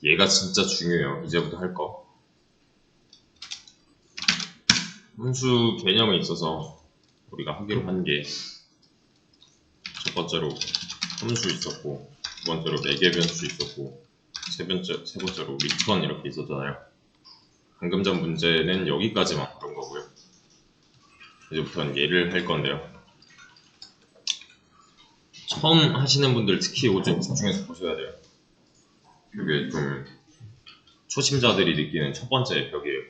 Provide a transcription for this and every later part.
얘가 진짜 중요해요. 이제부터 할 거. 함수 개념에 있어서 우리가 하기로 한 게 첫 번째로 함수 있었고, 두 번째로 매개 변수 있었고, 세 번째로 리턴 이렇게 있었잖아요. 방금 전 문제는 여기까지만 그런 거고요. 이제부터는 얘를 할 건데요. 처음 하시는 분들 특히 요즘 집중해서 보셔야 돼요. 이게 좀 초심자들이 느끼는 첫 번째 벽이에요.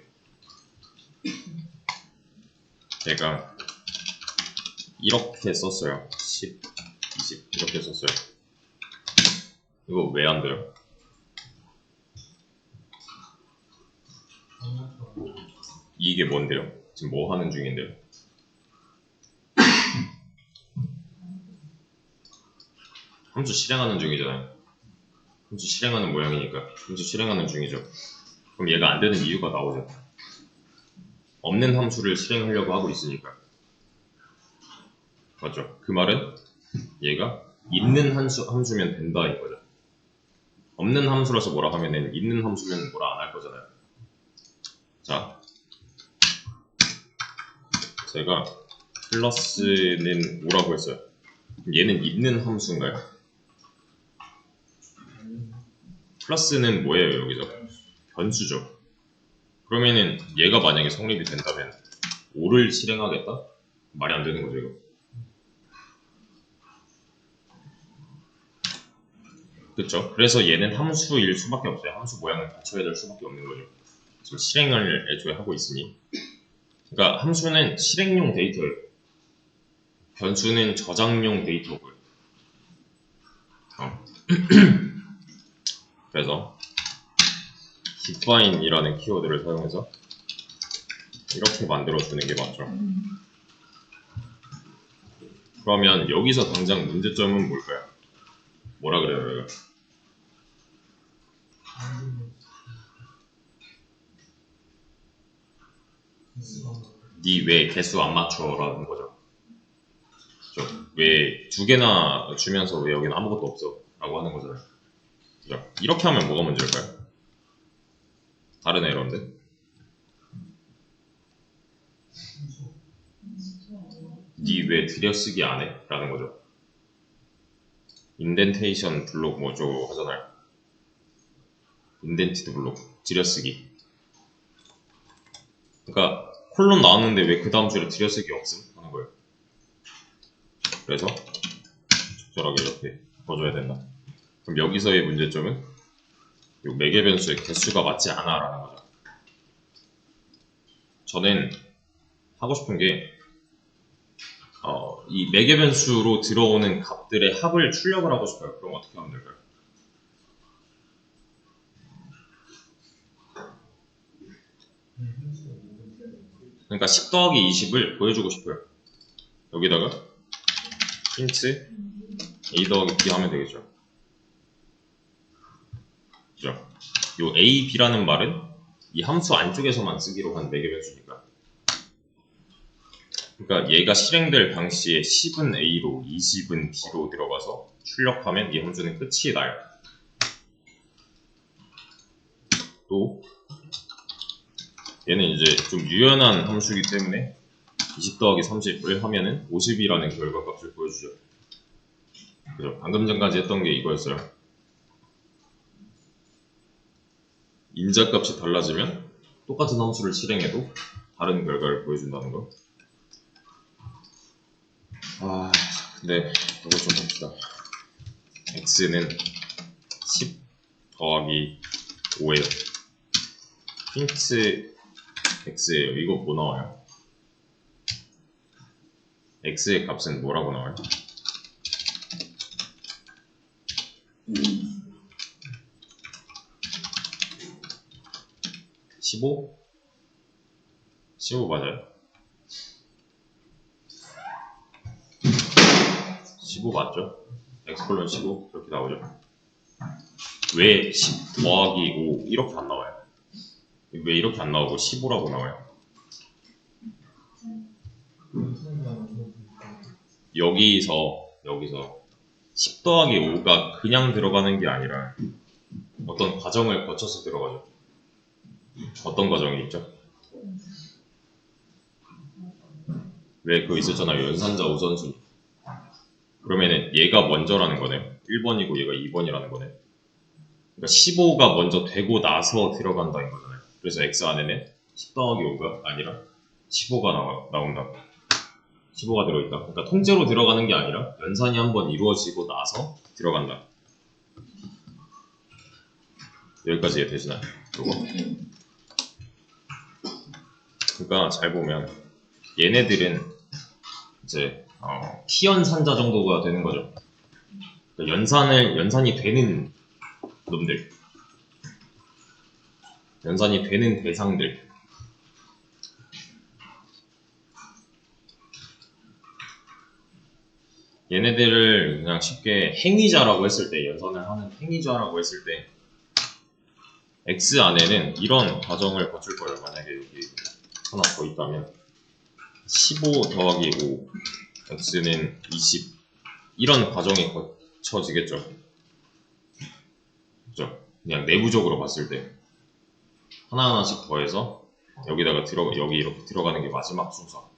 제가 이렇게 썼어요. 10, 20 이렇게 썼어요. 이거 왜 안 돼요? 이게 뭔데요? 지금 뭐 하는 중인데요? 함수 실행하는 중이잖아요. 함수 실행하는 모양이니까 함수 실행하는 중이죠. 그럼 얘가 안 되는 이유가 나오죠. 없는 함수를 실행하려고 하고 있으니까. 맞죠? 그 말은 얘가 있는 함수면 된다 이거죠. 없는 함수라서 뭐라 하면은 있는 함수면 뭐라 안 할 거잖아요. 자, 제가 플러스는 5라고 했어요. 얘는 있는 함수인가요? 플러스는 뭐예요 여기서? 변수죠. 그러면은 얘가 만약에 성립이 된다면 5를 실행하겠다? 말이 안 되는 거죠 이거. 그쵸? 그래서 얘는 함수일 수밖에 없어요. 함수 모양을 갖춰야 될 수밖에 없는 거죠. 지금 실행을 애초에 하고 있으니. 그러니까 함수는 실행용 데이터예요. 변수는 저장용 데이터고요. 그래서 define이라는 키워드를 사용해서 이렇게 만들어주는 게 맞죠. 그러면 여기서 당장 문제점은 뭘까요? 뭐라 그래요? 니 왜 개수 안 맞춰라는 거죠. 왜 두 개나 주면서 왜 여기는 아무것도 없어? 라고 하는 거잖아요. 그죠? 이렇게 하면 뭐가 문제일까요? 다른 에러인데? 니 왜 들여쓰기 안 해? 라는 거죠. 인덴테이션 블록 뭐죠 하잖아요. 인덴티드 블록 들여쓰기. 그러니까 콜론 나왔는데 왜 그 다음 줄에 들여쓰기 없음? 하는 거예요. 그래서 적절하게 이렇게 바꿔줘야 된다. 그럼 여기서의 문제점은 이 매개 변수의 개수가 맞지 않아 라는 거죠. 저는 하고 싶은 게 이 매개 변수로 들어오는 값들의 합을 출력을 하고 싶어요. 그럼 어떻게 하면 될까요? 그러니까 10 더하기 20을 보여주고 싶어요. 여기다가 힌트 a 더하기 b 하면 되겠죠. 그죠? 요 a, b라는 말은 이 함수 안쪽에서만 쓰기로 한 매개 변수니까. 그러니까 얘가 실행될 당시에 10은 a로 20은 b로 들어가서 출력하면 이 함수는 끝이 나요. 또 얘는 이제 좀 유연한 함수이기 때문에 20 더하기 30을 하면은 50이라는 결과값을 보여주죠. 그죠? 방금 전까지 했던 게 이거였어요. 인자값이 달라지면 똑같은 함수를 실행해도 다른 결과를 보여준다는 거. 근데 이거 좀 봅시다. x는 10 더하기 5예요. 힌트 x예요. 이거 뭐 나와요? x의 값은 뭐라고 나와요? 15? 15 맞아요? 15 맞죠? x콜론 15 그렇게 나오죠. 왜 10 더하기 5 이렇게 안 나와요? 왜 이렇게 안 나오고 15라고 나와요? 여기서 10 더하기 5가 그냥 들어가는 게 아니라 어떤 과정을 거쳐서 들어가죠. 어떤 과정이 있죠? 왜 그거 있었잖아요. 연산자 우선순위. 그러면은 얘가 먼저라는 거네. 1번이고 얘가 2번이라는 거네. 그러니까 15가 먼저 되고 나서 들어간다는 거잖아요. 그래서 x 안에는 10 더하기 5가 아니라 15가 나온다. 15가 들어있다. 그러니까 통째로 들어가는 게 아니라 연산이 한번 이루어지고 나서 들어간다. 여기까지 이해되시나요? 요거. 그러니까 잘 보면 얘네들은 이제 피연산자 정도가 되는 거죠. 그러니까 연산이 되는 놈들, 연산이 되는 대상들. 얘네들을 그냥 쉽게 행위자라고 했을 때, 연산을 하는 행위자라고 했을 때 X 안에는 이런 과정을 거칠 거예요. 만약에 여기 하나 더 있다면 15 더하기 5 X는 20 이런 과정이 거쳐지겠죠. 그죠? 그냥 내부적으로 봤을 때 하나하나씩 더해서 여기다가 여기 이렇게 들어가는 게 마지막 순서.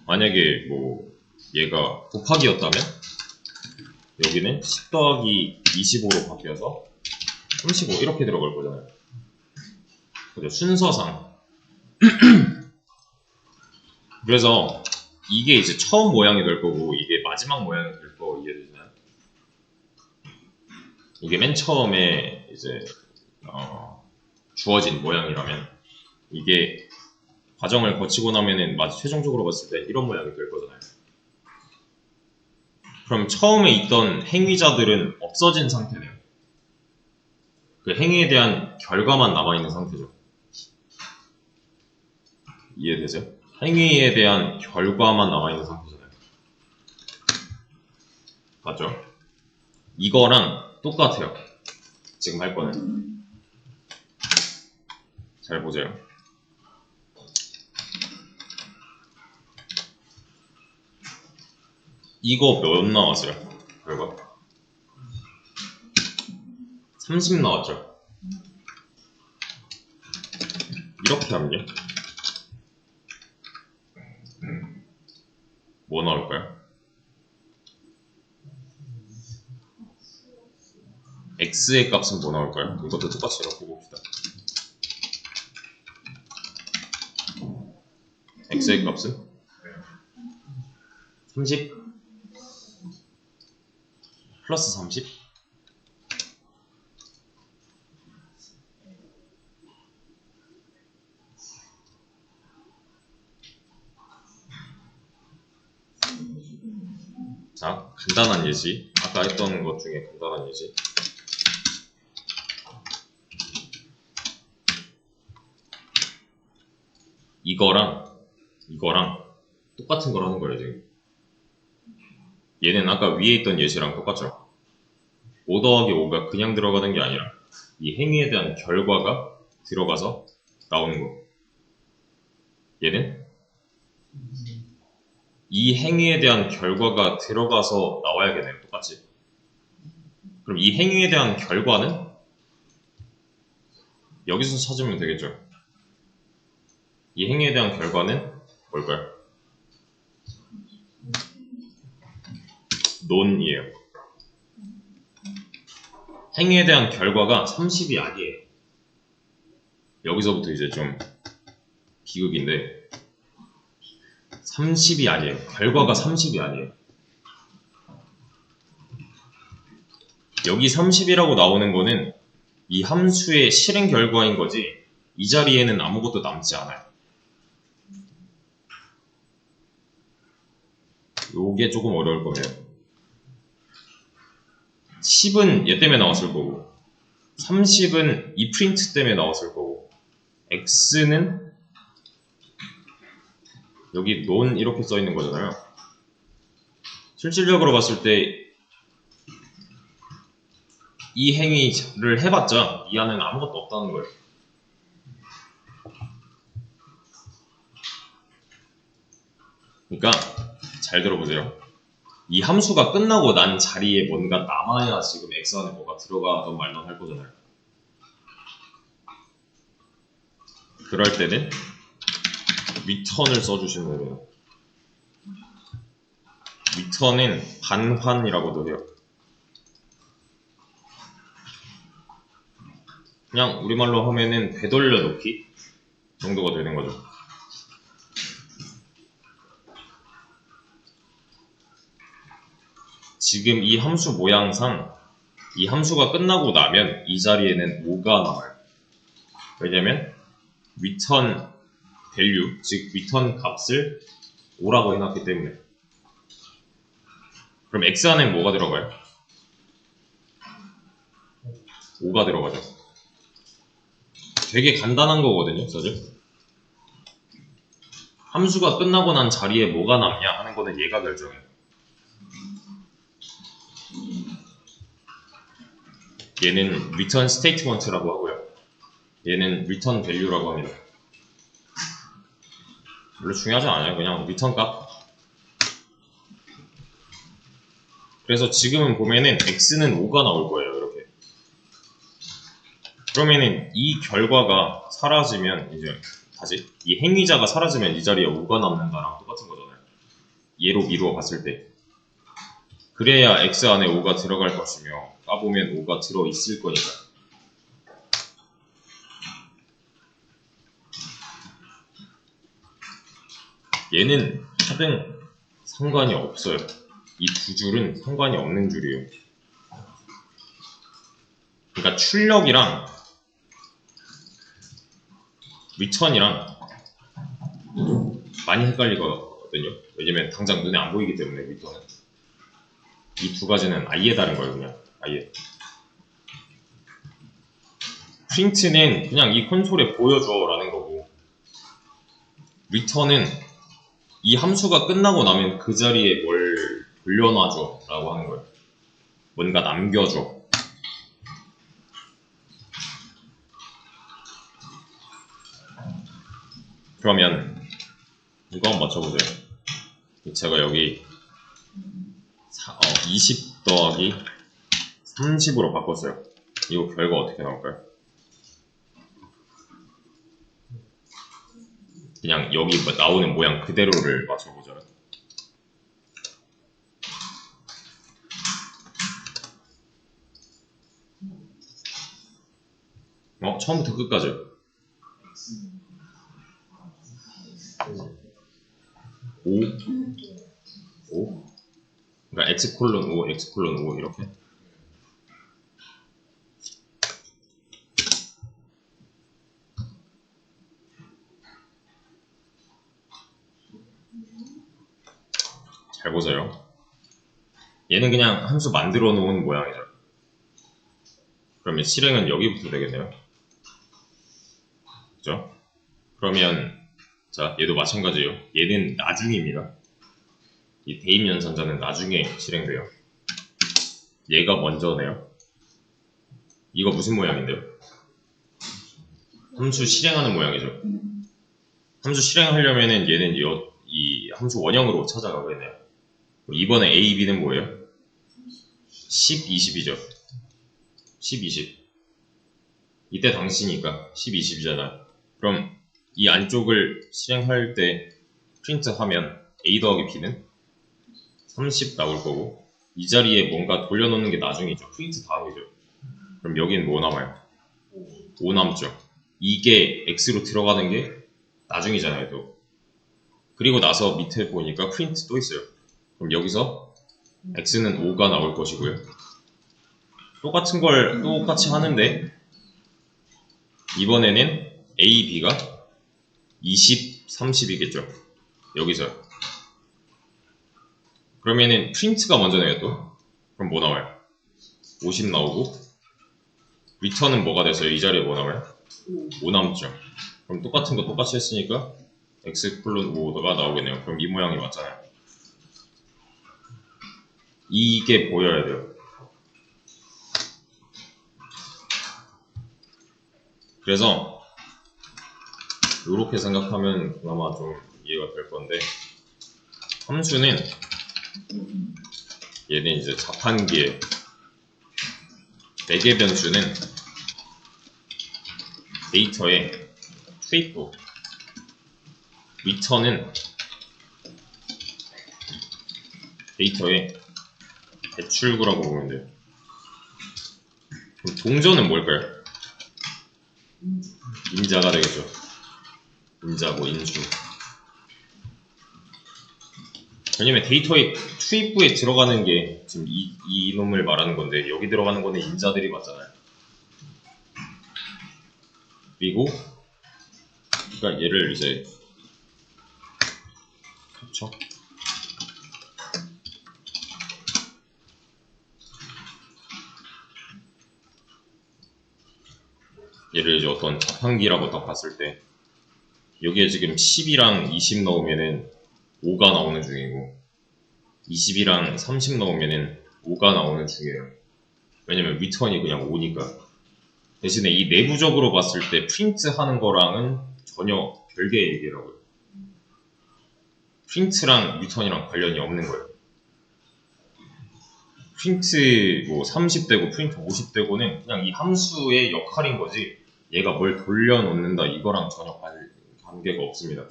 만약에 뭐 얘가 곱하기였다면 여기는 10 더하기 25로 바뀌어서 35 이렇게 들어갈 거잖아요. 그죠? 순서상. 그래서 이게 이제 처음 모양이 될 거고 이게 마지막 모양이 될 거 이해되시나요? 이게 맨 처음에 이제 주어진 모양이라면 이게 과정을 거치고 나면은 최종적으로 봤을 때 이런 모양이 될 거잖아요. 그럼 처음에 있던 행위자들은 없어진 상태네요. 그 행위에 대한 결과만 남아있는 상태죠. 이해되죠? 행위에 대한 결과만 남아있는 상태잖아요. 맞죠? 이거랑 똑같아요. 지금 할 거는. 잘 보세요. 이거 몇 나왔어요? 결과? 30 나왔죠? 이렇게 하면요? 뭐 나올까요? x의 값은 뭐 나올까요? 이것도 똑같이 이렇게 봅시다. x의 값은 30 플러스 30 자, 간단한 예시. 아까 했던 것 중에 간단한 예시. 이거랑 똑같은 걸 하는 거예요, 지금. 얘는 아까 위에 있던 예시랑 똑같죠? 5 더하기 5가 그냥 들어가는 게 아니라 이 행위에 대한 결과가 들어가서 나오는 거. 얘는 이 행위에 대한 결과가 들어가서 나와야겠네요, 똑같이. 그럼 이 행위에 대한 결과는 여기서 찾으면 되겠죠. 이 행위에 대한 결과는 뭘까요? 논이에요. 행위에 대한 결과가 30이 아니에요. 여기서부터 이제 좀 비극인데 30이 아니에요. 결과가 30이 아니에요. 여기 30이라고 나오는 거는 이 함수의 실행 결과인 거지 이 자리에는 아무것도 남지 않아요. 요게 조금 어려울 거예요. 10은 얘 때문에 나왔을 거고 30은 이 프린트 때문에 나왔을 거고 x는 여기 논 이렇게 써 있는 거잖아요. 실질적으로 봤을 때 이 행위를 해봤자 이 안에는 아무것도 없다는 거예요. 그러니까 잘 들어보세요. 이 함수가 끝나고 난 자리에 뭔가 남아야 지금 x 안에 뭐가 들어가던 말던 할 거잖아요. 그럴 때는 return을 써주시면 돼요. return은 반환이라고도 해요. 그냥 우리말로 하면은 되돌려 놓기 정도가 되는 거죠. 지금 이 함수 모양상 이 함수가 끝나고 나면 이 자리에는 5가 남아요. 왜냐면 return value, 즉 return 값을 5라고 해놨기 때문에. 그럼 x 안에 뭐가 들어가요? 5가 들어가죠. 되게 간단한 거거든요, 사실. 함수가 끝나고 난 자리에 뭐가 남냐 하는 거는 얘가 결정해요. 얘는 return statement라고 하고요. 얘는 return value라고 합니다. 별로 중요하지 않아요. 그냥 return 값. 그래서 지금은 보면은 x는 5가 나올 거예요. 이렇게. 그러면은 이 결과가 사라지면 이제 다시 이 행위자가 사라지면 이 자리에 5가 남는다랑 똑같은 거잖아요. 얘로 미루어 봤을 때. 그래야 x 안에 5가 들어갈 것이며 까보면 5가 들어있을 거니까. 얘는 하등 상관이 없어요. 이 두 줄은 상관이 없는 줄이에요. 그러니까 출력이랑 return이랑 많이 헷갈리거든요. 왜냐면 당장 눈에 안 보이기 때문에 return은. 이 두 가지는 아예 다른 거예요. 그냥 아예. print는 그냥 이 콘솔에 보여줘 라는 거고, return은 이 함수가 끝나고 나면 그 자리에 뭘 돌려놔줘 라고 하는 거예요. 뭔가 남겨줘. 그러면 이거 한번 맞춰보세요. 제가 여기 20 더하기 30으로 바꿨어요. 이거 결과 어떻게 나올까요? 그냥 여기 나오는 모양 그대로를 맞춰보자면, 처음부터 끝까지 5 그러니까 x 콜론 5 x 콜론 5 이렇게. 잘 보세요. 얘는 그냥 함수 만들어 놓은 모양이죠. 그러면 실행은 여기부터 되겠네요. 그죠? 그러면 자, 얘도 마찬가지예요. 얘는 나중입니다. 이 대입 연산자는 나중에 실행돼요. 얘가 먼저네요. 이거 무슨 모양인데요? 함수 실행하는 모양이죠. 함수 실행하려면은 얘는 이 함수 원형으로 찾아가겠네요. 이번에 A, B는 뭐예요? 10, 20이죠. 10, 20. 이때 당시니까 10, 20이잖아. 그럼 이 안쪽을 실행할 때 프린트 하면 A 더하기 B는 30 나올 거고, 이 자리에 뭔가 돌려놓는 게 나중이죠. 프린트 다음이죠. 그럼 여기는 뭐 남아요? 5 남죠. 이게 X로 들어가는 게 나중이잖아요, 또. 그리고 나서 밑에 보니까 프린트 또 있어요. 그럼 여기서 X는 5가 나올 것이고요. 똑같은 걸 똑같이 하는데 이번에는 A, B가 20, 30이겠죠. 여기서. 그러면은 프린트가 먼저 나요, 또. 그럼 뭐 나와요? 50 나오고, return은 뭐가 돼서요? 이 자리에 뭐 나와요? 5 남죠. 그럼 똑같은 거 똑같이 했으니까 x 콜론 5가 나오겠네요. 그럼 이 모양이 맞잖아요. 이게 보여야 돼요. 그래서 이렇게 생각하면 그나마 좀 이해가 될 건데, 함수는 얘는 이제 자판기에 매개 변수는 데이터의 투입부, 리턴은 데이터의 배출구라고 보면 돼요. 그럼 동전은 뭘까요? 인자가 되겠죠. 인자고 인수. 왜냐면 데이터의 투입부에 들어가는 게 지금 이놈을 말하는 건데 여기 들어가는 거는 인자들이 맞잖아요. 그리고 그러니까 얘를 이제 그쵸? 얘를 이제 어떤 자판기라고 딱 봤을 때 여기에 지금 10이랑 20 넣으면은 5가 나오는 중이고 20이랑 30 넣으면은 5가 나오는 중이에요. 왜냐면 리턴이 그냥 5니까. 대신에 이 내부적으로 봤을 때 프린트 하는 거랑은 전혀 별개의 얘기라고요. 프린트랑 리턴이랑 관련이 없는 거예요. 프린트 뭐 30되고 프린트 50되고는 그냥 이 함수의 역할인 거지 얘가 뭘 돌려놓는다 이거랑 전혀 관계가 없습니다.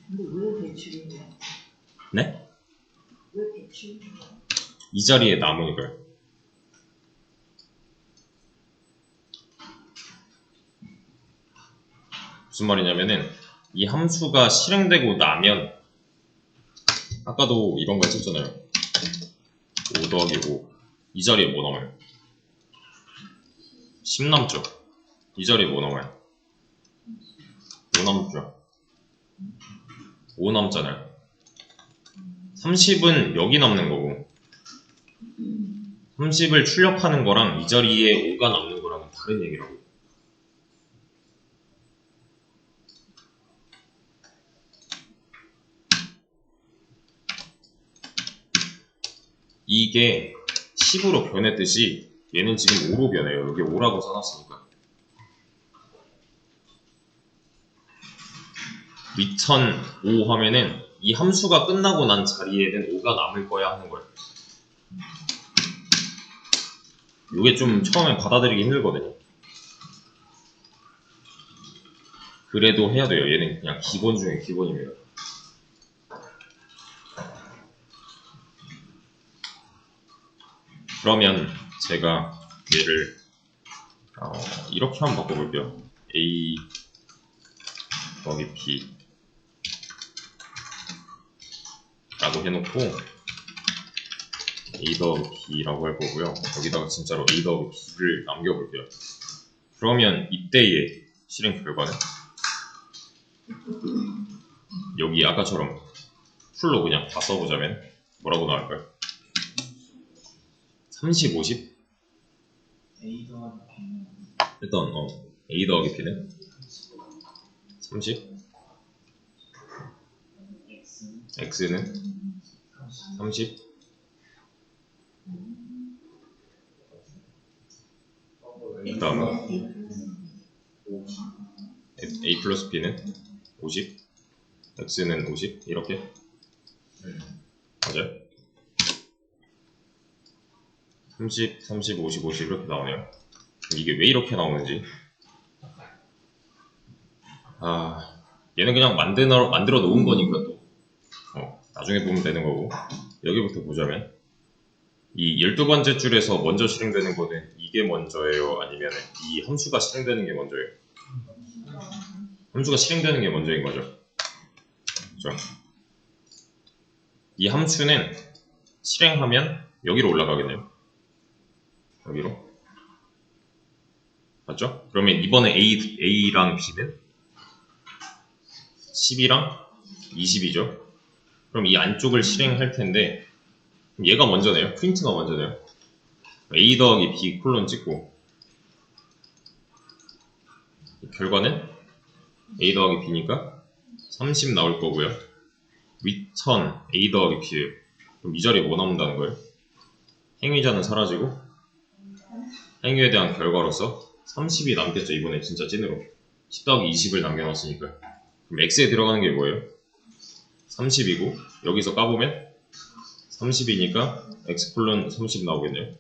근데 왜 배출이냐? 네? 왜 배출이냐? 이 자리에 남으니까요. 무슨 말이냐면은 이 함수가 실행되고 나면 아까도 이런 거 했었잖아요. 5 더하기 5 이 자리에 뭐 남아요? 10 남죠? 이 자리에 뭐 남아요? 5 남죠? 5 남잖아요. 30은 여기 남는 거고 30을 출력하는 거랑 이 자리에 5가 남는 거랑은 다른 얘기라고. 이게 10으로 변했듯이 얘는 지금 5로 변해요. 여기 5라고 써놨으니까. return 5 하면은 이 함수가 끝나고 난 자리에는 5가 남을 거야 하는 거예요. 이게 좀 처음엔 받아들이기 힘들거든요. 그래도 해야 돼요. 얘는 그냥 기본 중에 기본입니다. 그러면 제가 얘를 이렇게 한번 바꿔볼게요. A 더하기 B 라고 해놓고 A 더하기 B라고 할 거고요. 여기다가 진짜로 A 더하기 B를 남겨볼게요. 그러면 이때의 실행 결과는 여기 아까처럼 풀로 그냥 다 써보자면 뭐라고 나올까요? 30, 50? A 더하기 B는 일단 A 더하기 B는 30, X는 30, 그 다음은 A 플러스 B는 50, X는 50 이렇게 맞아요? 30, 30, 50, 50 이렇게 나오네요. 이게 왜 이렇게 나오는지 얘는 그냥 만들어 놓은 거니까 또 나중에 보면 되는 거고 여기부터 보자면 이 12번째 줄에서 먼저 실행되는 거는 이게 먼저예요? 아니면 이 함수가 실행되는 게 먼저예요? 함수가 실행되는 게 먼저인 거죠. 그렇죠? 이 함수는 실행하면 여기로 올라가겠네요. 여기로. 맞죠? 그러면 이번에 A랑 B는 10이랑 20이죠. 그럼 이 안쪽을 실행할 텐데 얘가 먼저네요. 프린트가 먼저네요. A 더하기 B 콜론 찍고 결과는 A 더하기 B니까 30 나올 거고요. return A 더하기 B예요. 그럼 이 자리에 뭐 남는다는 거예요? 행위자는 사라지고 행위에 대한 결과로서 30이 남겠죠. 이번에 진짜 찐으로 10 더하기 20을 남겨놨으니까. 그럼 X에 들어가는 게 뭐예요? 30이고 여기서 까보면 30이니까 x 콜론 30 나오겠네요.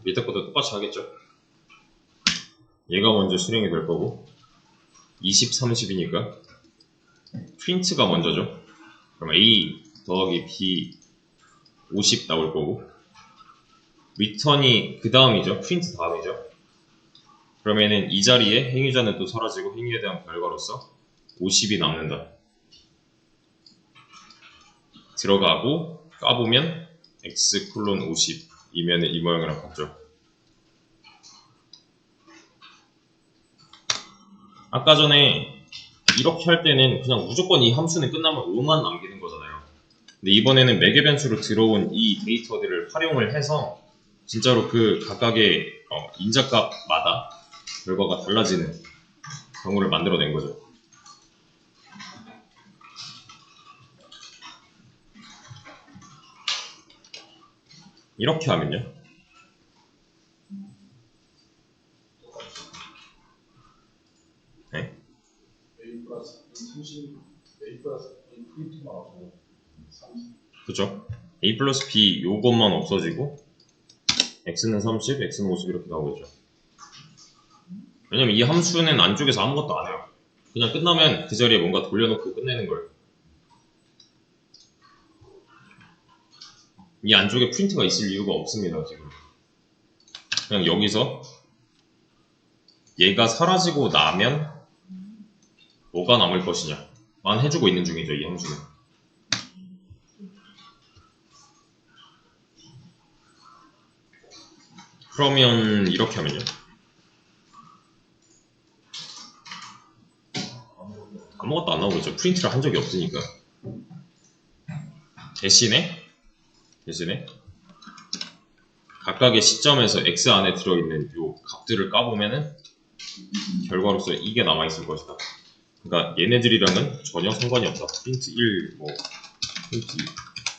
밑에 것도 똑같이 하겠죠. 얘가 먼저 실행이 될 거고 20, 30이니까 프린트가 먼저죠. 그럼 a 더하기 b 50 나올 거고 리턴이 그 다음이죠. 프린트 다음이죠. 그러면은 이 자리에 행위자는 또 사라지고 행위에 대한 결과로서 50이 남는다. 들어가고 까보면 x 콜론 50이면 이 모양이랑 같죠. 아까 전에 이렇게 할 때는 그냥 무조건 이 함수는 끝나면 5만 남기는 거잖아요. 근데 이번에는 매개 변수로 들어온 이 데이터들을 활용을 해서 진짜로 그 각각의 인자값마다 결과가 달라지는 경우를 만들어낸 거죠. 이렇게 하면요. 네? A 플러스 30, A 플러스 A 프린트만 없어요. 30. 그죠? a 플러스 b 요것만 없어지고 x는 30, x는 50 이렇게 나오겠죠. 왜냐면 이 함수는 안쪽에서 아무것도 안 해요. 그냥 끝나면 그 자리에 뭔가 돌려놓고 끝내는 거예요. 이 안쪽에 프린트가 있을 이유가 없습니다. 지금 그냥 여기서 얘가 사라지고 나면 뭐가 남을 것이냐만 해주고 있는 중이죠. 이 함수는. 그러면 이렇게 하면요. 아무것도 안 나오겠죠. 프린트를 한 적이 없으니까. 대신에 각각의 시점에서 x 안에 들어있는 요 값들을 까보면은 결과로서 이게 남아있을 것이다. 그러니까 얘네들이랑은 전혀 상관이 없다. 프린트 1, 뭐 프린트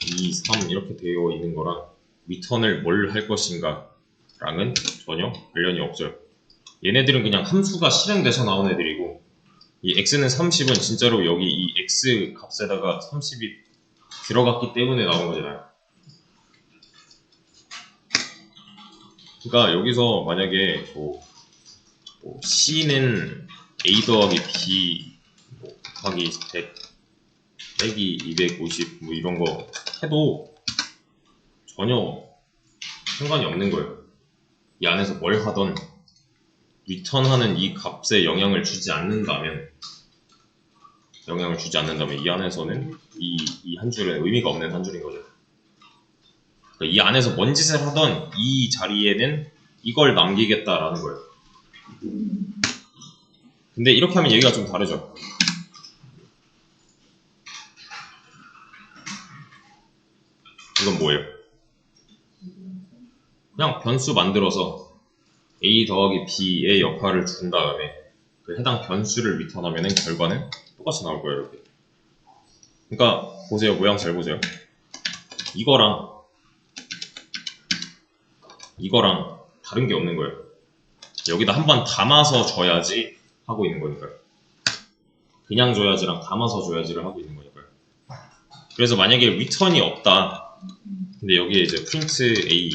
2, 3 이렇게 되어 있는 거랑 리턴을 뭘 할 것인가 랑은 전혀 관련이 없어요. 얘네들은 그냥 함수가 실행돼서 나온 애들이고 이 x는 30은 진짜로 여기 이 x 값에다가 30이 들어갔기 때문에 나온 거잖아요. 그러니까 여기서 만약에 뭐 c는 a 더하기 b 곱하기 100 빼기 250 뭐 이런 거 해도 전혀 상관이 없는 거예요. 이 안에서 뭘 하던 리턴하는 이 값에 영향을 주지 않는다면 이 안에서는 이 한 줄은 의미가 없는 한 줄인 거죠. 그러니까 이 안에서 뭔 짓을 하던 이 자리에는 이걸 남기겠다라는 거예요. 근데 이렇게 하면 얘기가 좀 다르죠. 이건 뭐예요? 그냥 변수 만들어서 a 더하기 b의 역할을 준 다음에 그 해당 변수를 리턴하면 결과는 똑같이 나올 거예요. 이렇게. 그러니까 보세요. 모양 잘 보세요. 이거랑 다른 게 없는 거예요. 여기다 한번 담아서 줘야지 하고 있는 거니까요. 그냥 줘야지랑 담아서 줘야지를 하고 있는 거니까요. 그래서 만약에 리턴이 없다. 근데 여기에 이제 프린트 A,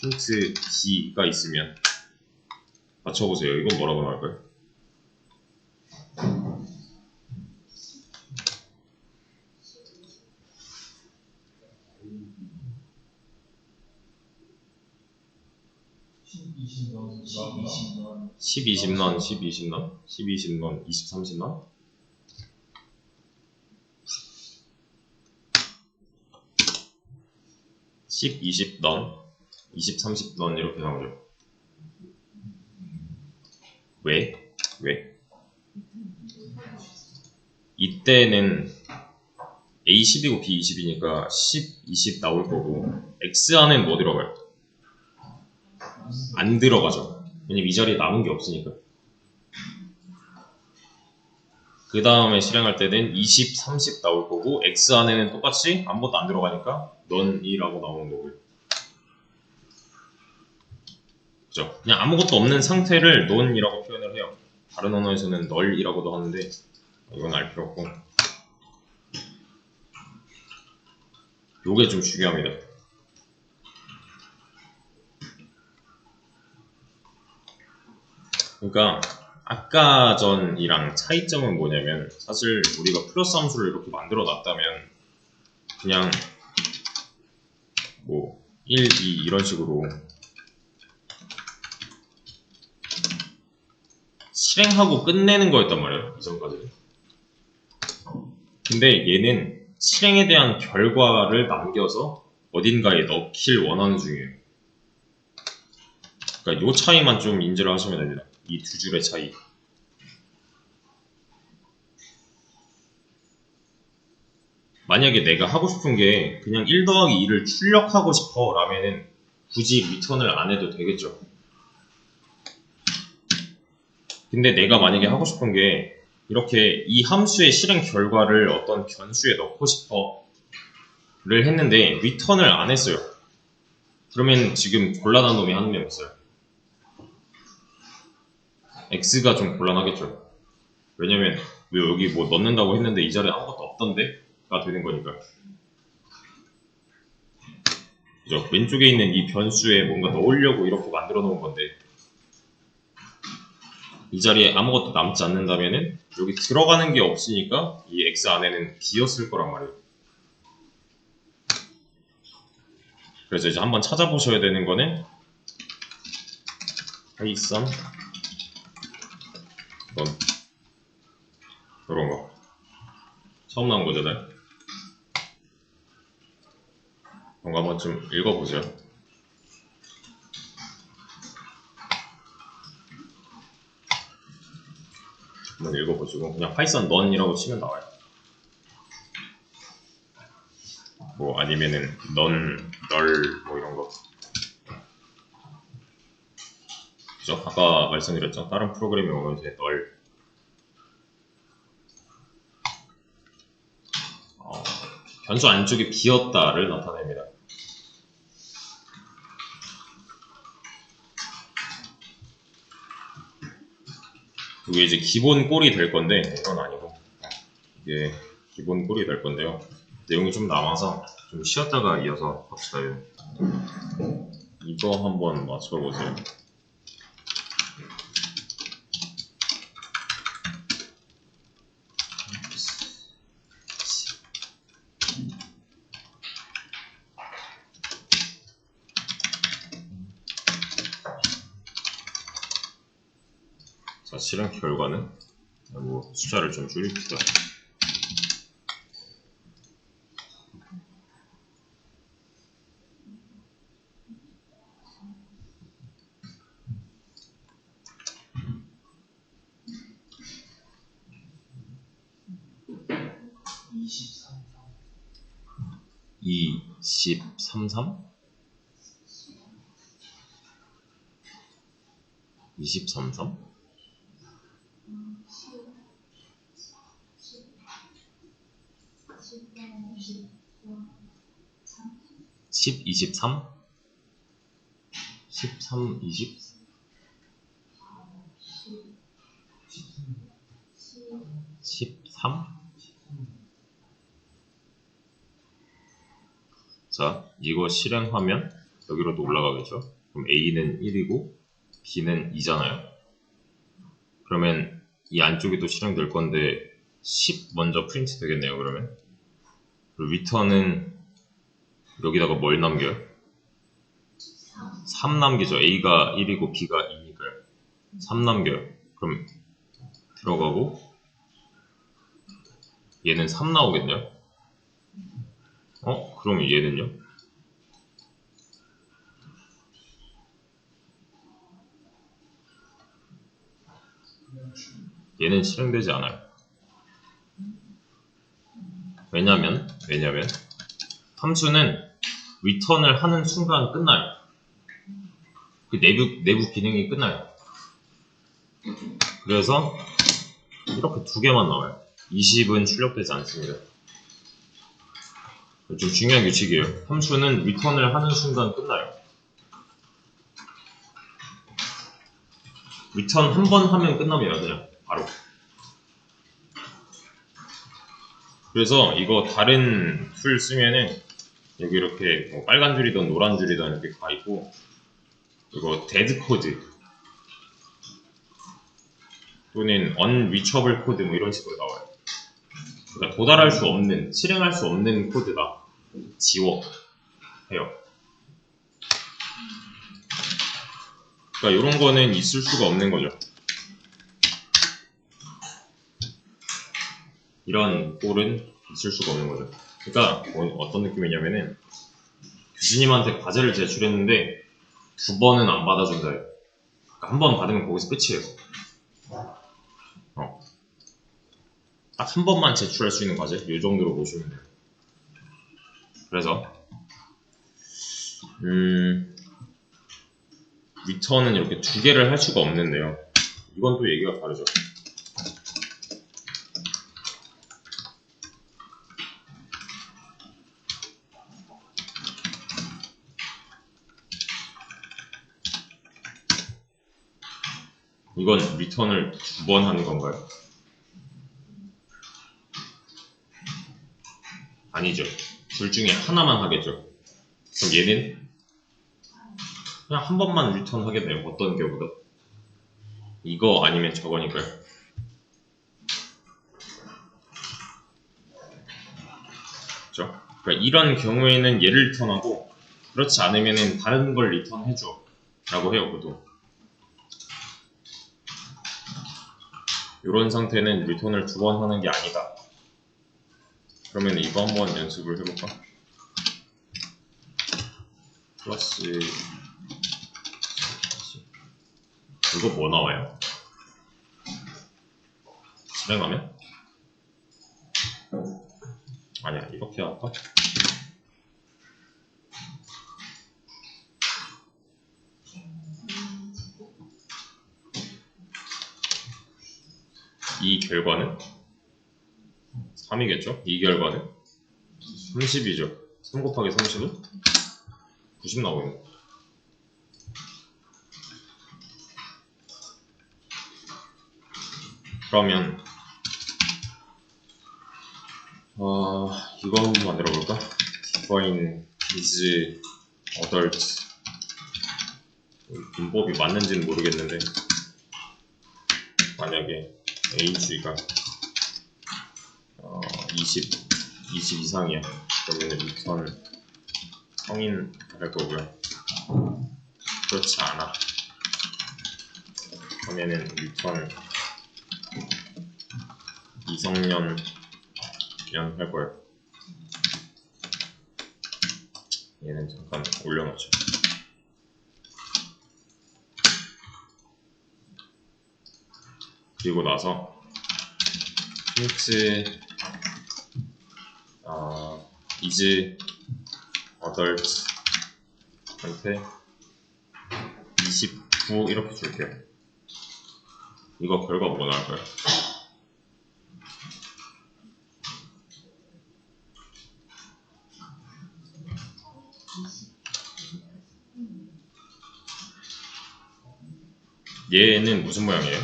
프린트 B가 있으면 맞춰보세요. 이건 뭐라고 나올까요? 넌 10, 20넌, 10, 20넌, 10, 20넌, 20, 30넌? 10, 20넌, 20, 30넌 이렇게 나오죠. 왜? 이때는 A 10이고 B 20이니까 10, 20 나올 거고 X 안엔 뭐 들어가요? 안 들어가죠. 왜냐면 이 자리에 남은 게 없으니까. 그 다음에 실행할 때는 20, 30 나올 거고 X 안에는 똑같이 아무것도 안 들어가니까 넌이라고 나오는 거고요. 그죠? 그냥 아무것도 없는 상태를 넌이라고 표현을 해요. 다른 언어에서는 널이라고도 하는데 이건 알 필요 없고. 요게 좀 중요합니다. 그러니까 아까 전이랑 차이점은 뭐냐면 사실 우리가 플러스 함수를 이렇게 만들어 놨다면 그냥 뭐 1, 2 이런 식으로 실행하고 끝내는 거였단 말이에요. 이전까지는. 근데 얘는 실행에 대한 결과를 남겨서 어딘가에 넣길 원하는 중이에요. 그러니까 요 차이만 좀 인지를 하시면 됩니다. 이 두 줄의 차이. 만약에 내가 하고 싶은 게 그냥 1 더하기 2를 출력하고 싶어 라면은 굳이 리턴을 안 해도 되겠죠. 근데 내가 만약에 하고 싶은 게 이렇게 이 함수의 실행 결과를 어떤 변수에 넣고 싶어 를 했는데 리턴을 안 했어요. 그러면 지금 곤란한 놈이 한 명 있어요. X가 좀 곤란하겠죠. 왜냐면 왜 여기 뭐 넣는다고 했는데 이 자리에 아무것도 없던데? 가 되는 거니까. 그죠? 왼쪽에 있는 이 변수에 뭔가 넣으려고 이렇게 만들어 놓은 건데 이 자리에 아무것도 남지 않는다면은 여기 들어가는 게 없으니까 이 X 안에는 비었을 거란 말이에요. 그래서 이제 한번 찾아보셔야 되는 거는 파이썬 넌 이런 거 처음 나온 거잖아요. 그런 거 한번 좀 읽어보세요. 한번 읽어보시고 그냥 파이썬 넌이라고 치면 나와요. 뭐 아니면은 넌, 널 뭐 이런 거. 그죠? 아까 말씀드렸죠? 다른 프로그램이 오면 이제 널 변수 안쪽에 비었다를 나타냅니다. 이게 이제 기본 꼴이 될 건데 이건 아니고 이게 기본 꼴이 될 건데요. 내용이 좀 남아서 좀 쉬었다가 이어서 합시다. 이거 한번 맞춰보세요. 자, 실행 결과는 뭐 숫자를 좀 줄입시다. 이 33? 23? 10, 23? 13, 20? 13? 자, 이거 실행하면 여기로도 올라가겠죠? 그럼 A는 1이고 B는 2잖아요. 그러면 이 안쪽에도 실행될 건데 10 먼저 프린트 되겠네요. 그러면 그리고 리턴은 여기다가 뭘 남겨요? 3 남기죠. A가 1이고 B가 2니까요. 3 남겨요. 그럼 들어가고 얘는 3 나오겠네요. 그럼 얘는요? 얘는 실행되지 않아요. 왜냐면 함수는 리턴을 하는 순간 끝나요. 그 내부 기능이 끝나요. 그래서 이렇게 두 개만 나와요. 20은 출력되지 않습니다. 좀 중요한 규칙이에요. 함수는 리턴을 하는 순간 끝나요. 리턴 한 번 하면 끝납니다. 그냥 바로. 그래서 이거 다른 툴 쓰면은 여기 이렇게 뭐 빨간 줄이든 노란 줄이든 이렇게 가 있고, 이거 데드 코드 또는 unreachable 코드 뭐 이런 식으로 나와요. 그러니까 도달할 수 없는, 실행할 수 없는 코드다. 지워 해요. 그러니까 이런 거는 있을 수가 없는 거죠. 이런 꼴은 있을 수가 없는 거죠. 그러니까 어떤 느낌이냐면은 교수님한테 과제를 제출했는데 2번은 안 받아준다요. 그러니까 한 번 받으면 거기서 끝이에요. 딱 한 번만 제출할 수 있는 과제? 이 정도로 보시면 돼요. 그래서 리턴은 이렇게 2개를 할 수가 없는데요. 이건 또 얘기가 다르죠. 이건 리턴을 2번 하는 건가요? 아니죠. 둘 중에 하나만 하겠죠. 그럼 얘는 그냥 한 번만 리턴 하겠네요. 어떤 경우보다. 이거 아니면 저거니까요. 그렇죠? 그러니까 이런 경우에는 얘를 리턴하고, 그렇지 않으면 다른 걸 리턴해줘 라고 해요. 보통 이런 상태는 리턴을 2번 하는 게 아니다. 그러면 이거 한번 연습을 해볼까? 플러스 이거 뭐 나와요? 실행하면? 아니야, 이렇게 할까? 이 결과는 3이겠죠? 이 결과는 30이죠. 3 곱하기 30은 90 나오겠네. 그러면 이거 한번 만들어 볼까? define is adult. 문법이 맞는지는 모르겠는데, 만약에 age가 20 이상이야. 그러면 리턴 성인 할 거고요. 그렇지 않아. 그러면은 리턴 미성년 할 거예요. 얘는 잠깐 올려놓죠. 그리고 나서 print is adult 한테 29 이렇게 줄게요. 이거 결과 뭐 나올까요? 얘는 무슨 모양이에요?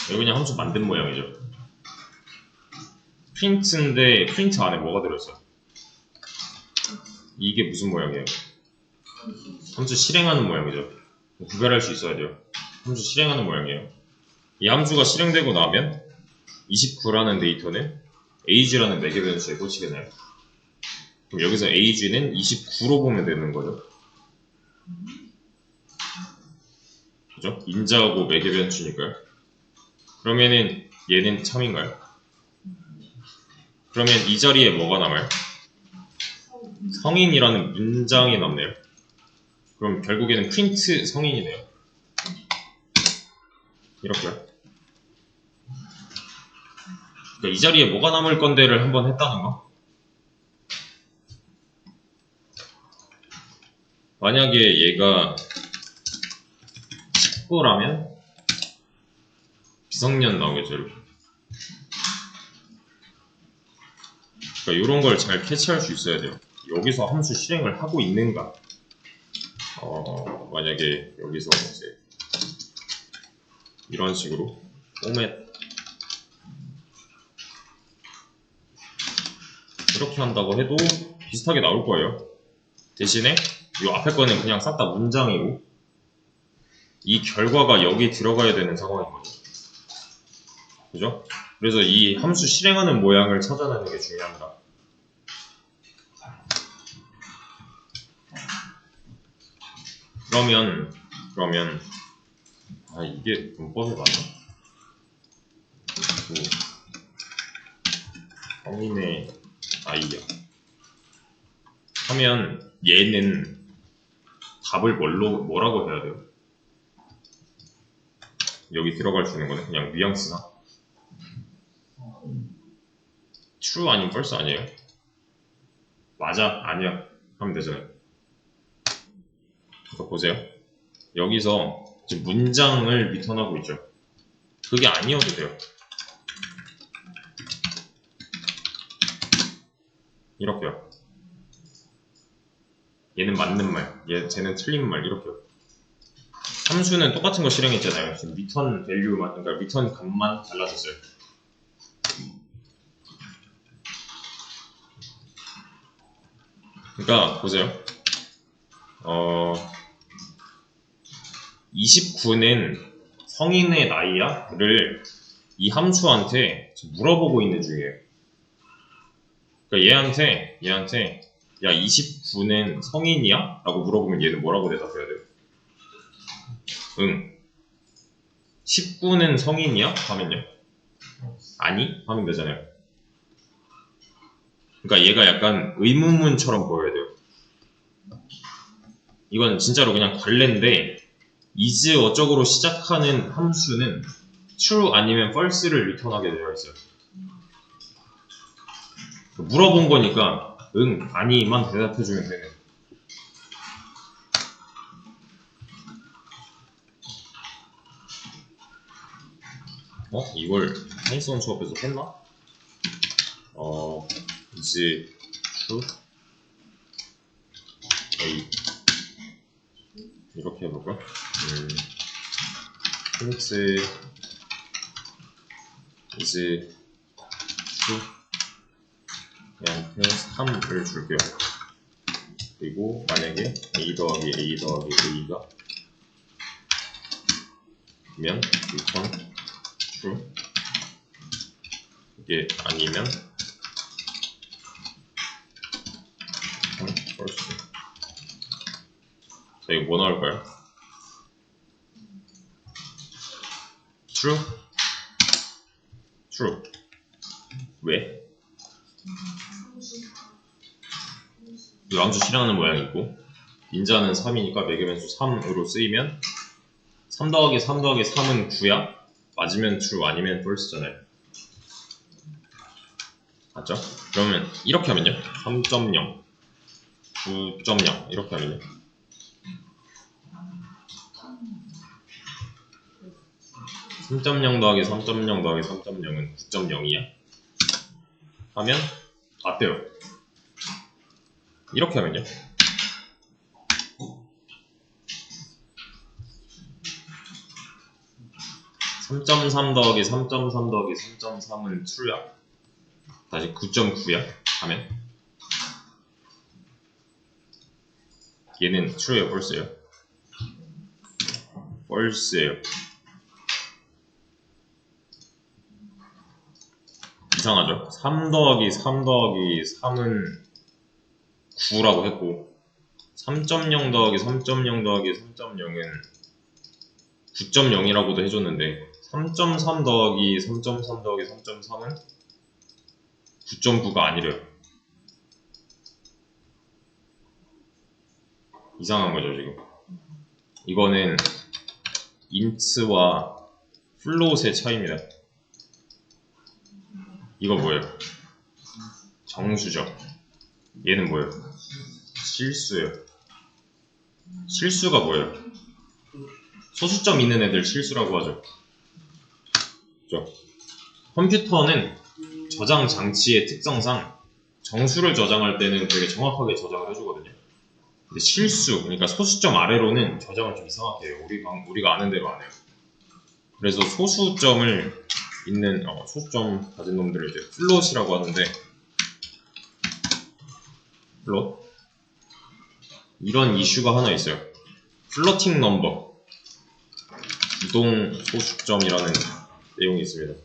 이거 그냥 함수 만든 모양이죠. 프린트인데 프린트 안에 뭐가 들어있어요? 이게 무슨 모양이에요? 함수 실행하는 모양이죠. 구별할 수 있어야 돼요. 함수 실행하는 모양이에요. 이 함수가 실행되고 나면 29라는 데이터는 age라는 매개 변수에 꽂히겠네요. 그럼 여기서 age는 29로 보면 되는 거죠. 그죠? 인자하고 매개 변수니까요. 그러면은 얘는 참인가요? 그러면 이 자리에 뭐가 남아요? 성인이라는 문장이 남네요. 그럼 결국에는 프린트 성인이네요. 이렇게요. 그러니까 이 자리에 뭐가 남을 건데를 한번 했다는 거. 만약에 얘가 19라면 비성년 나오겠죠. 이렇게. 그러니까 이런 걸 잘 캐치할 수 있어야 돼요. 여기서 함수 실행을 하고 있는가. 만약에 여기서 이제 이런 식으로 포맷 이렇게 한다고 해도 비슷하게 나올 거예요. 대신에 이 앞에 거는 그냥 싹 다 문장이고 이 결과가 여기 들어가야 되는 상황인 거죠. 그죠? 그래서 이 함수 실행하는 모양을 찾아내는 게 중요합니다. 그러면 이게 문법이 맞나? 성인의 아이야 하면 얘는 답을 뭐라고 해야 돼요? 여기 들어갈 수 있는 거는 그냥 뉘앙스나 true 아니면 false 아니에요? 맞아 아니야 하면 되잖아요. 그러니까 보세요. 여기서 지금 문장을 리턴하고 있죠. 그게 아니어도 돼요. 이렇게요. 얘는 맞는 말, 쟤는 틀린 말 이렇게요. 함수는 똑같은 거 실행했잖아요. 지금 리턴 밸류만, 그러니까 리턴 값만 달라졌어요. 그러니까 보세요. 29는 성인의 나이야? 를 이 함수한테 물어보고 있는 중이에요. 그러니까 얘한테 야 29는 성인이야? 라고 물어보면 얘는 뭐라고 대답해야 돼요? 응. 19는 성인이야? 하면요? 아니? 하면 되잖아요. 그러니까 얘가 약간 의문문처럼 보여야 돼요. 이건 진짜로 그냥 관례인데 is 어쩌고로 시작하는 함수는 true 아니면 false를 리턴하게 되어 있어요. 물어본 거니까 응, 아니만 대답해주면 되는. 이걸 하이슨 수업에서 했나? is true A 이렇게 해볼까? 힌트 is true 얘한테 3을 줄게요. 그리고 만약에 a 더하기 a 더하기 a가 면 return true 이게 아니면 false. 자 이거 뭐 나올까요? true? true. 왜? 이 함수 실행하는 모양이고 인자는 3이니까 매개변수 3으로 쓰이면 3 더하기 3 더하기 3은 9야? 맞으면 true 아니면 false잖아요. 맞죠? 그러면 이렇게 하면요 3.0 9.0 이렇게 하면요 3.0 더하기 3.0 더하기 3.0은 9.0이야 하면 맞대요. 이렇게 하면요 3.3 더하기 3.3 더하기 3.3은 true야 다시 9.9야 하면 얘는 true예요 false예요? false예요. 이상하죠? 3 더하기 3 더하기 3은 9라고 했고 3.0 더하기 3.0 더하기 3.0은 9.0이라고도 해줬는데 3.3 더하기 3.3 더하기 3.3은 9.9가 아니래요. 이상한 거죠 지금. 이거는 int와 float의 차이입니다. 이거 뭐예요? 정수죠. 얘는 뭐예요? 실수예요. 실수가 뭐예요? 소수점 있는 애들 실수라고 하죠. 그죠? 컴퓨터는 저장 장치의 특성상 정수를 저장할 때는 되게 정확하게 저장을 해주거든요. 근데 실수, 그러니까 소수점 아래로는 저장을 좀 이상하게 해요. 우리가 아는 대로 안 해요. 그래서 소수점을 있는 소수점 가진 놈들을 이제 플롯이라고 하는데 플롯 이런 이슈가 하나 있어요. 플로팅 넘버 이동 소수점이라는 내용이 있습니다.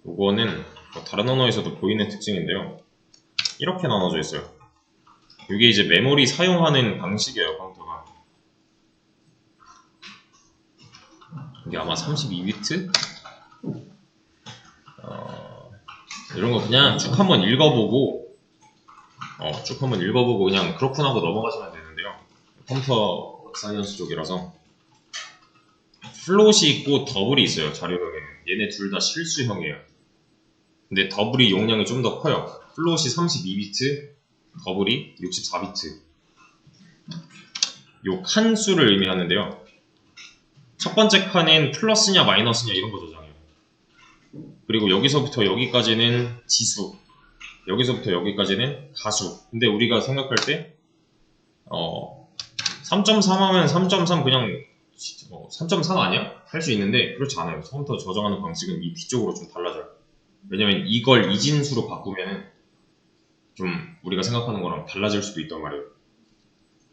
이거는 다른 언어에서도 보이는 특징인데요. 이렇게 나눠져 있어요. 이게 이제 메모리 사용하는 방식이에요, 카운터가. 이게 아마 32비트? 이런 거 그냥 쭉 한번 읽어보고 그냥 그렇구나 하고 넘어가시면 되는데요. 컴퓨터 사이언스 쪽이라서 플롯이 있고 더블이 있어요, 자료명에는. 얘네 둘 다 실수형이에요. 근데 더블이 용량이 좀 더 커요. 플롯이 32비트, 더블이 64비트. 요 칸수를 의미하는데요. 첫 번째 칸엔 플러스냐 마이너스냐 이런 거 저장해요. 그리고 여기서부터 여기까지는 지수, 여기서부터 여기까지는 가수. 근데 우리가 생각할 때 3.3 하면 3.3 그냥 3.3 아니야? 할 수 있는데 그렇지 않아요. 처음부터 저장하는 방식은 이 뒤쪽으로 좀 달라져요. 왜냐면 이걸 이진수로 바꾸면 좀 우리가 생각하는 거랑 달라질 수도 있단 말이에요.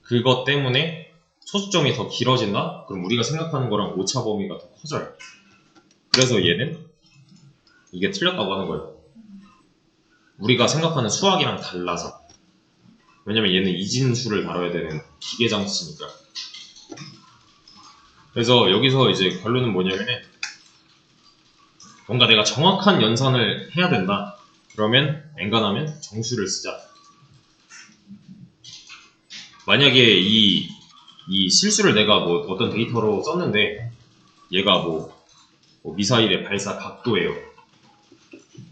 그것 때문에 소수점이 더 길어진다? 그럼 우리가 생각하는 거랑 오차 범위가 더 커져요. 그래서 얘는 이게 틀렸다고 하는 거예요. 우리가 생각하는 수학이랑 달라서. 왜냐면 얘는 이진수를 다뤄야 되는 기계 장치니까. 그래서 여기서 이제 결론은 뭐냐면은 뭔가 내가 정확한 연산을 해야 된다. 그러면 엔간하면 정수를 쓰자. 만약에 이 실수를 내가 뭐 어떤 데이터로 썼는데 얘가 뭐 미사일의 발사 각도예요.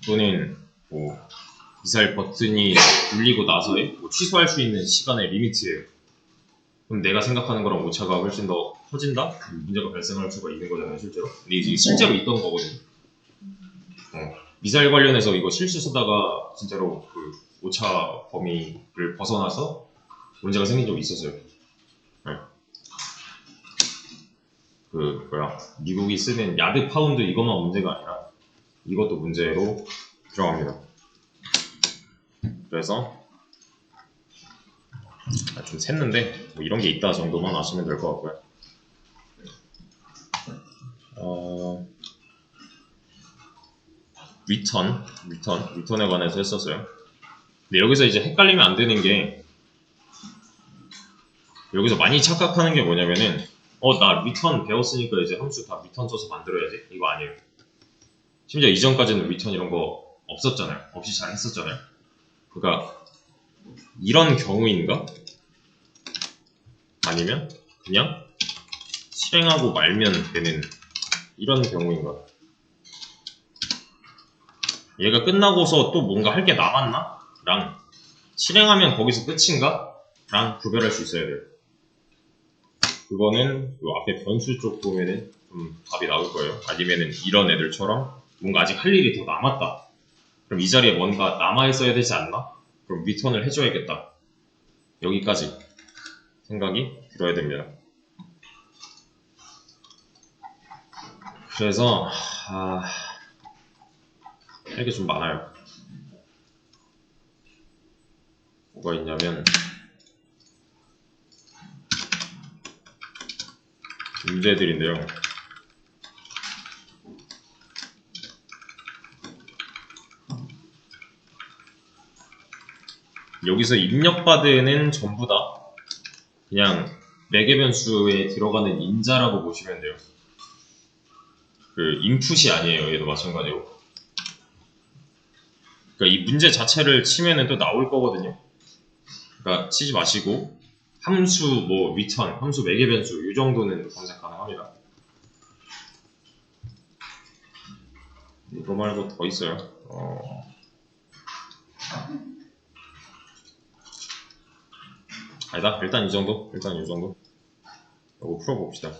또는 뭐 미사일 버튼이 눌리고 나서의 취소할 수 있는 시간의 리미트예요. 그럼 내가 생각하는 거랑 오차가 훨씬 더 커진다? 문제가 발생할 수가 있는 거잖아요, 실제로. 근데 이게 실제로 있던 거거든요. 미사일 관련해서 이거 실수 쓰다가 진짜로 그 오차 범위를 벗어나서 문제가 생긴 적이 있었어요. 네. 미국이 쓰는 야드 파운드 이것만 문제가 아니라 이것도 문제로 들어갑니다. 그래서 좀 샜는데 뭐 이런 게 있다 정도만 아시면 될 것 같고요. 리턴에 관해서 했었어요. 근데 여기서 이제 헷갈리면 안 되는 게 여기서 많이 착각하는 게 뭐냐면은 나 리턴 배웠으니까 이제 함수 다 리턴 써서 만들어야지. 이거 아니에요. 심지어 이전까지는 리턴 이런 거 없었잖아요. 없이 잘 했었잖아요. 그러니까 이런 경우인가? 아니면 그냥 실행하고 말면 되는 이런 경우인가? 얘가 끝나고서 또 뭔가 할 게 남았나? 랑 실행하면 거기서 끝인가? 랑 구별할 수 있어야 돼요. 그거는 요 앞에 변수 쪽 보면은 좀 답이 나올 거예요. 아니면은 이런 애들처럼 뭔가 아직 할 일이 더 남았다. 그럼 이 자리에 뭔가 남아있어야 되지 않나? 그럼 리턴을 해줘야겠다. 여기까지 생각이 들어야 됩니다. 그래서 할 게 좀 많아요. 뭐가 있냐면 문제들인데요. 여기서 입력받은 전부 다 그냥 매개 변수에 들어가는 인자라고 보시면 돼요. 그 인풋이 아니에요. 얘도 마찬가지로. 그러니까 이 문제 자체를 치면은 또 나올 거거든요. 그러니까 치지 마시고 함수 뭐 return, 함수 매개 변수 이 정도는 검색 가능합니다. 이거 말고 더 있어요. 아니다. 일단 이 정도. 이거 풀어봅시다.